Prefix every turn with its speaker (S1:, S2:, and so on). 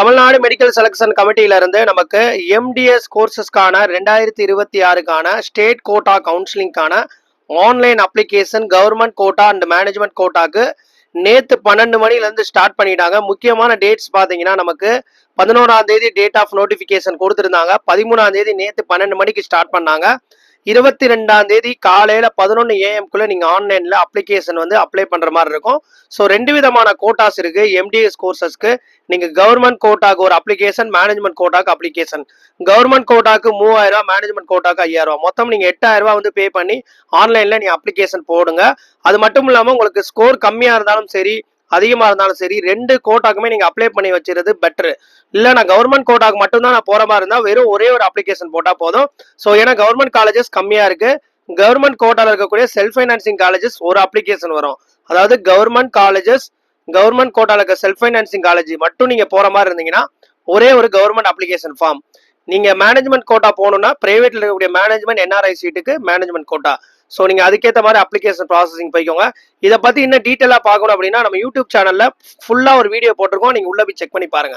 S1: Tamil Nadu medical selection கமிட்டியில இருந்து நமக்கு எம்டிஎஸ் கோர்சஸ்க்கான 2026க்கான ஸ்டேட் கோட்டா கவுன்சிலிங்கான online application government quota and management கோட்டாக்கு நேத்து 12 மணிலேருந்து ஸ்டார்ட் பண்ணிட்டாங்க. முக்கியமான டேட்ஸ் பார்த்தீங்கன்னா நமக்கு 11ஆம் தேதி டேட் ஆஃப் நோட்டிஃபிகேஷன் கொடுத்துருந்தாங்க. 13ஆம் தேதி நேற்று 12 மணிக்கு ஸ்டார்ட் பண்ணாங்க. 22ஆம் தேதி காலையில 11 AM நீங்க ஆன்லைன்ல அப்ளிகேஷன் அப்ளை பண்ற மாதிரி இருக்கும். ஸோ 2 விதமான கோட்டாஸ் இருக்கு எம்டிஎஸ் கோர்சஸ்க்கு. நீங்க கவர்மெண்ட் கோட்டாக்கு ஒரு அப்ளிகேஷன், மேனேஜ்மெண்ட் கோட்டாக்கு அப்ளிகேஷன். கவர்மெண்ட் கோட்டாக்கு 3000, மேனேஜ்மெண்ட் கோட்டாக்கு 5000. மொத்தம் நீங்க 8000 பே பண்ணி ஆன்லைன்ல நீங்க அப்ளிகேஷன் போடுங்க. அது மட்டும் இல்லாம உங்களுக்கு ஸ்கோர் கம்மியா இருந்தாலும் சரி, அதிகமா இருந்தாலும் சரி, 2 கோட்டாக்குமே நீங்க அப்ளை பண்ணி வச்சிருது பெட்டர். இல்ல நான் கவர்மெண்ட் கோட்டாக்கு மட்டும்தான் நான் போற மாதிரி இருந்தா வெறும் ஒரே ஒரு அப்ளிகேஷன் போட்டா போதும். ஸோ ஏன்னா கவர்மெண்ட் காலேஜஸ் கம்மியா இருக்கு. கவர்மெண்ட் கோட்டால இருக்கக்கூடிய செல்ஃப் ஃபைனான்சிங் காலேஜஸ் ஒரு அப்ளிகேஷன் வரும். அதாவது கவர்மெண்ட் காலேஜஸ், கவர்மெண்ட் கோட்டால இருக்க செல்ஃப் ஃபைனான்சிங் காலேஜ் மட்டும் நீங்க போற மாதிரி இருந்தீங்கன்னா ஒரே ஒரு கவர்மெண்ட் அப்ளிகேஷன் ஃபார்ம். நீங்க மேனேஜ்மெண்ட் கோட்டா போகணும்னா பிரைவேட்ல இருக்கக்கூடிய மேனேஜ்மெண்ட் என்ஆர்ஐ சீட்டுக்கு மேனேஜ்மெண்ட் கோட்டா. ஸோ நீங்க அதுக்கேற்ற மாதிரி அப்ளிகேஷன் ப்ராசஸிங் போய்க்கோங்க. இதை பத்தி இன்னும் டீட்டெயிலாக பார்க்கணும் அப்படின்னா நம்ம யூடியூப் சேனல்ல ஃபுல்லா ஒரு வீடியோ போட்டிருக்கோம். நீங்க உள்ள போய் செக் பண்ணி பாருங்க.